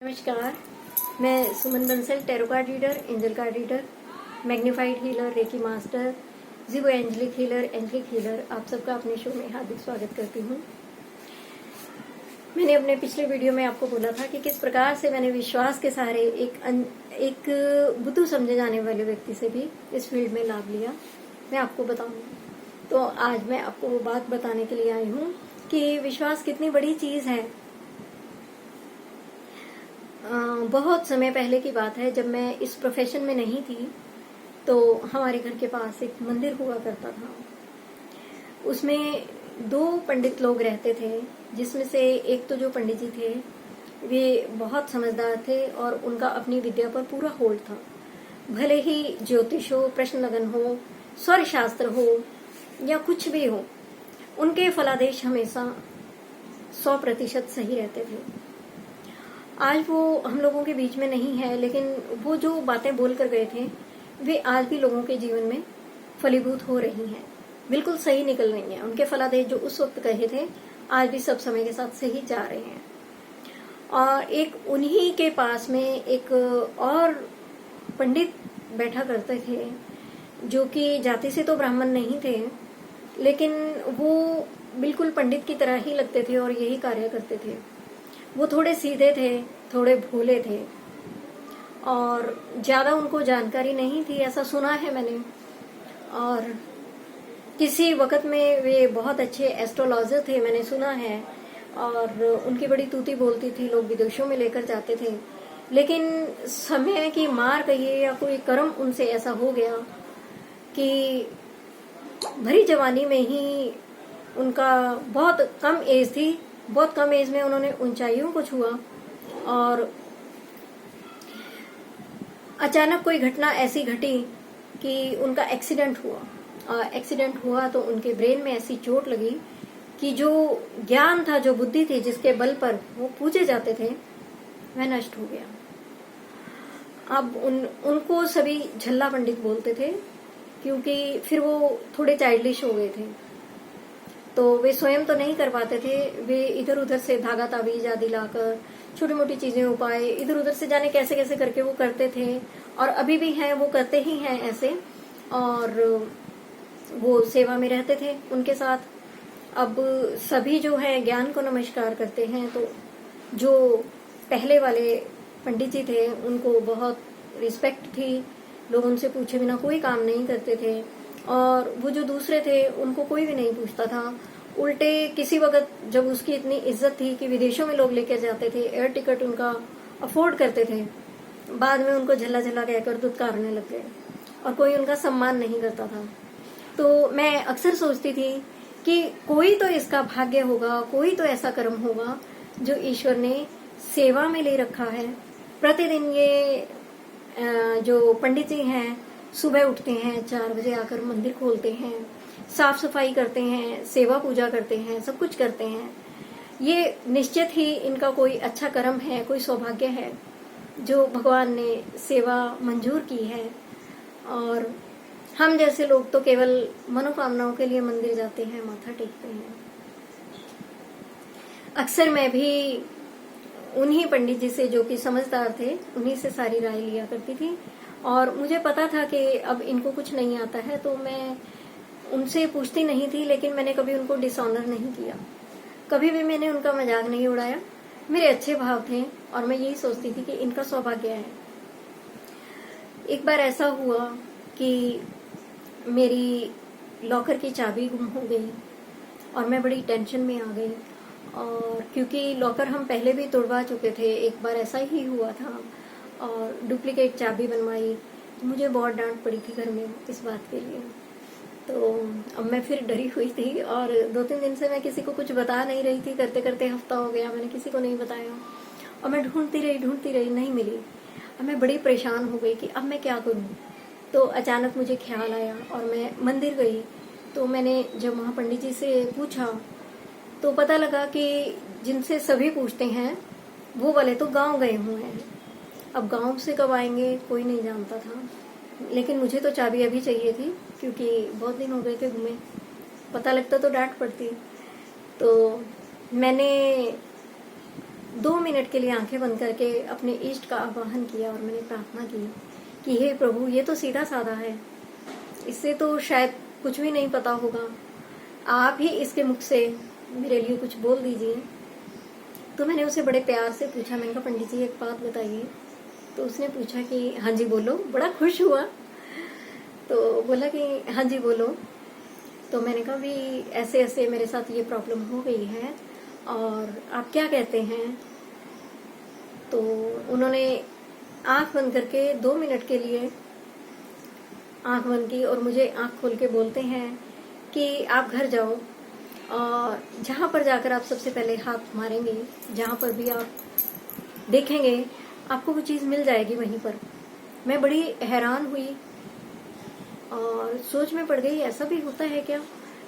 नमस्कार। मैं Suman Bansal, tarot card reader, angel card reader, magnified healer, reiki master, जीवो angelic healer आप सबका अपने शो में हार्दिक स्वागत करती हूँ। मैंने अपने पिछले वीडियो में आपको बोला था कि किस प्रकार से मैंने विश्वास के सहारे एक बुद्धू समझे जाने वाले व्यक्ति से भी इस फील्ड में लाभ लिया। मैं आपको बताऊंगी। तो आज मैं आपको वो बात बताने के लिए आई हूँ कि विश्वास कितनी बड़ी चीज है। बहुत समय पहले की बात है, जब मैं इस प्रोफेशन में नहीं थी, तो हमारे घर के पास एक मंदिर हुआ करता था। उसमें 2 पंडित लोग रहते थे, जिसमें से एक तो जो पंडित जी थे वे बहुत समझदार थे और उनका अपनी विद्या पर पूरा होल्ड था। भले ही ज्योतिष हो, प्रश्न लगन हो, स्वर शास्त्र हो या कुछ भी हो, उनके फलादेश हमेशा 100% सही रहते थे। आज वो हम लोगों के बीच में नहीं है, लेकिन वो जो बातें बोल कर गए थे वे आज भी लोगों के जीवन में फलीभूत हो रही हैं, बिल्कुल सही निकल रही हैं। उनके फलादेश जो उस वक्त कहे थे आज भी सब समय के साथ सही जा रहे हैं। और एक उन्हीं के पास में एक और पंडित बैठा करते थे, जो कि जाति से तो ब्राह्मण नहीं थे, लेकिन वो बिल्कुल पंडित की तरह ही लगते थे और यही कार्य करते थे। वो थोड़े सीधे थे, थोड़े भोले थे और ज्यादा उनको जानकारी नहीं थी, ऐसा सुना है मैंने। और किसी वक्त में वे बहुत अच्छे एस्ट्रोलॉजर थे, मैंने सुना है, और उनकी बड़ी तूती बोलती थी, लोग विदेशों में लेकर जाते थे। लेकिन समय की मार कहिए या कोई कर्म उनसे ऐसा हो गया कि भरी जवानी में ही उनका बहुत कम एज थी, बहुत कम एज में उन्होंने ऊंचाइयों को छुआ और अचानक कोई घटना ऐसी घटी कि उनका एक्सीडेंट हुआ। एक्सीडेंट हुआ तो उनके ब्रेन में ऐसी चोट लगी कि जो ज्ञान था, जो बुद्धि थी, जिसके बल पर वो पूजे जाते थे, वह नष्ट हो गया। अब उनको सभी झल्ला पंडित बोलते थे, क्योंकि फिर वो थोड़े चाइल्डिश हो गए थे। तो वे स्वयं तो नहीं कर पाते थे, वे इधर उधर से धागा ताबीज आदि लाकर छोटी मोटी चीजें, उपाय इधर उधर से जाने कैसे कैसे करके वो करते थे, और अभी भी हैं, वो करते ही हैं ऐसे, और वो सेवा में रहते थे उनके साथ। अब सभी जो है ज्ञान को नमस्कार करते हैं, तो जो पहले वाले पंडित जी थे उनको बहुत रिस्पेक्ट थी, लोग उनसे पूछे बिना कोई काम नहीं करते थे। और वो जो दूसरे थे उनको कोई भी नहीं पूछता था। उल्टे किसी वक्त जब उसकी इतनी इज्जत थी कि विदेशों में लोग लेकर जाते थे, एयर टिकट उनका अफोर्ड करते थे, बाद में उनको झल्ला झल्ला कहकर दुत्कारने लग गए और कोई उनका सम्मान नहीं करता था। तो मैं अक्सर सोचती थी कि कोई तो इसका भाग्य होगा, कोई तो ऐसा कर्म होगा जो ईश्वर ने सेवा में ले रखा है। प्रतिदिन ये जो पंडित जी हैं सुबह उठते हैं, 4 बजे आकर मंदिर खोलते हैं, साफ सफाई करते हैं, सेवा पूजा करते हैं, सब कुछ करते हैं। ये निश्चित ही इनका कोई अच्छा कर्म है, कोई सौभाग्य है जो भगवान ने सेवा मंजूर की है। और हम जैसे लोग तो केवल मनोकामनाओं के लिए मंदिर जाते हैं, माथा टेकते हैं। अक्सर मैं भी उन्हीं पंडित जी से, जो कि समझदार थे, उन्हीं से सारी राय लिया करती थी। और मुझे पता था कि अब इनको कुछ नहीं आता है, तो मैं उनसे पूछती नहीं थी, लेकिन मैंने कभी उनको डिसऑनर नहीं किया, कभी भी मैंने उनका मजाक नहीं उड़ाया। मेरे अच्छे भाव थे और मैं यही सोचती थी कि इनका सौभाग्य है। एक बार ऐसा हुआ कि मेरी लॉकर की चाबी गुम हो गई और मैं बड़ी टेंशन में आ गई। और क्योंकि लॉकर हम पहले भी तोड़वा चुके थे, एक बार ऐसा ही हुआ था, और डुप्लीकेट चाबी बनवाई, मुझे बहुत डांट पड़ी थी घर में इस बात के लिए। तो अब मैं फिर डरी हुई थी और 2-3 दिन से मैं किसी को कुछ बता नहीं रही थी। करते करते हफ्ता हो गया, मैंने किसी को नहीं बताया और मैं ढूंढती रही, नहीं मिली। अब मैं बड़ी परेशान हो गई कि अब मैं क्या करूं। तो अचानक मुझे ख्याल आया और मैं मंदिर गई। तो मैंने जब वहाँ पंडित जी से पूछा तो पता लगा कि जिनसे सभी पूछते हैं वो वाले तो गाँव गए हुए हैं। अब गांव से कब आएंगे कोई नहीं जानता था, लेकिन मुझे तो चाबी अभी चाहिए थी, क्योंकि बहुत दिन हो गए थे घूमे। पता लगता तो डांट पड़ती। तो मैंने 2 मिनट के लिए आंखें बंद करके अपने इष्ट का आवाहन किया और मैंने प्रार्थना की कि हे प्रभु, ये तो सीधा साधा है, इससे तो शायद कुछ भी नहीं पता होगा, आप ही इसके मुख से मेरे लिए कुछ बोल दीजिए। तो मैंने उसे बड़े प्यार से पूछा, मैंने कहा पंडित जी एक बात बताइए। तो उसने पूछा कि हाँ जी बोलो। बड़ा खुश हुआ, तो बोला कि हाँ जी बोलो। तो मैंने कहा भी ऐसे ऐसे मेरे साथ ये प्रॉब्लम हो गई है और आप क्या कहते हैं। तो उन्होंने आंख बंद करके 2 मिनट के लिए आंख बंद की और मुझे आंख खोल के बोलते हैं कि आप घर जाओ और जहां पर जाकर आप सबसे पहले हाथ मारेंगे, जहां पर भी आप देखेंगे आपको वो चीज मिल जाएगी वहीं पर। मैं बड़ी हैरान हुई और सोच में पड़ गई, ऐसा भी होता है क्या।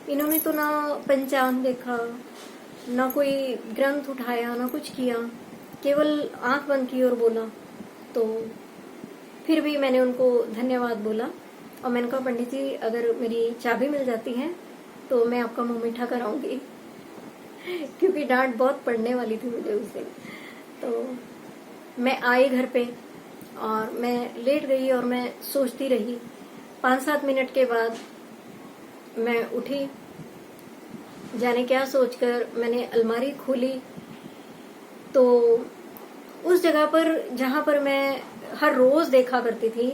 इन्होंने तो ना पंचांग देखा, ना कोई ग्रंथ उठाया, ना कुछ किया, केवल आंख बंद की और बोला। तो फिर भी मैंने उनको धन्यवाद बोला और मैंने कहा पंडित जी अगर मेरी चाबी मिल जाती है तो मैं आपका मुंह मीठा कराऊंगी क्योंकि डांट बहुत पड़ने वाली थी मुझे उस दिन। तो मैं आई घर पे और मैं लेट गई और मैं सोचती रही। 5-7 मिनट के बाद मैं उठी, जाने क्या सोचकर मैंने अलमारी खोली तो उस जगह पर जहां पर मैं हर रोज देखा करती थी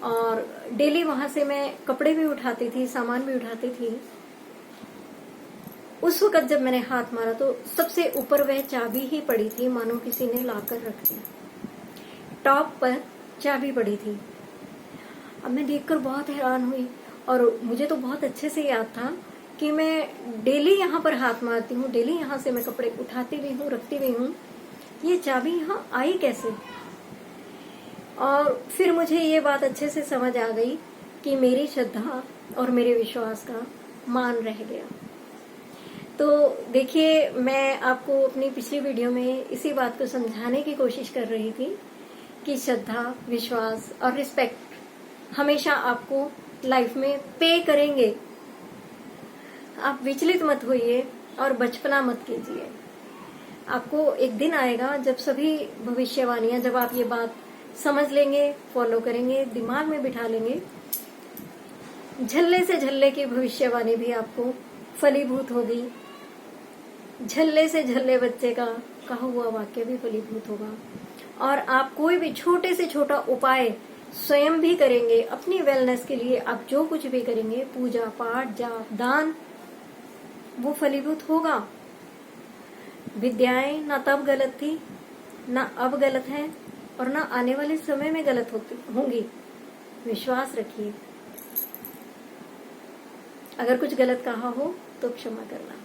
और डेली वहां से मैं कपड़े भी उठाती थी, सामान भी उठाती थी, उस वक्त जब मैंने हाथ मारा तो सबसे ऊपर वह चाबी ही पड़ी थी, मानो किसी ने लाकर रख दी। टॉप पर चाबी पड़ी थी। अब मैं देखकर बहुत हैरान हुई और मुझे तो बहुत अच्छे से याद था कि मैं डेली यहाँ पर हाथ मारती हूँ, डेली यहाँ से मैं कपड़े उठाती भी हूँ, रखती भी हूँ, ये चाबी यहाँ आई कैसे। और फिर मुझे ये बात अच्छे से समझ आ गई कि मेरी श्रद्धा और मेरे विश्वास का मान रह गया। तो देखिए, मैं आपको अपनी पिछली वीडियो में इसी बात को समझाने की कोशिश कर रही थी कि श्रद्धा, विश्वास और रिस्पेक्ट हमेशा आपको लाइफ में पे करेंगे। आप विचलित मत होइए और बचपना मत कीजिए। आपको एक दिन आएगा जब सभी भविष्यवाणियां, जब आप ये बात समझ लेंगे, फॉलो करेंगे, दिमाग में बिठा लेंगे, झल्ले से झल्ले की भविष्यवाणी भी आपको फलीभूत होगी। झल्ले से झल्ले बच्चे का कहा हुआ वाक्य भी फलीभूत होगा और आप कोई भी छोटे से छोटा उपाय स्वयं भी करेंगे अपनी वेलनेस के लिए। आप जो कुछ भी करेंगे, पूजा पाठ, जाप, दान, वो फलीभूत होगा। विद्याएं ना तब गलत थी, ना अब गलत है और ना आने वाले समय में गलत होंगी। विश्वास रखिए। अगर कुछ गलत कहा हो तो क्षमा करना।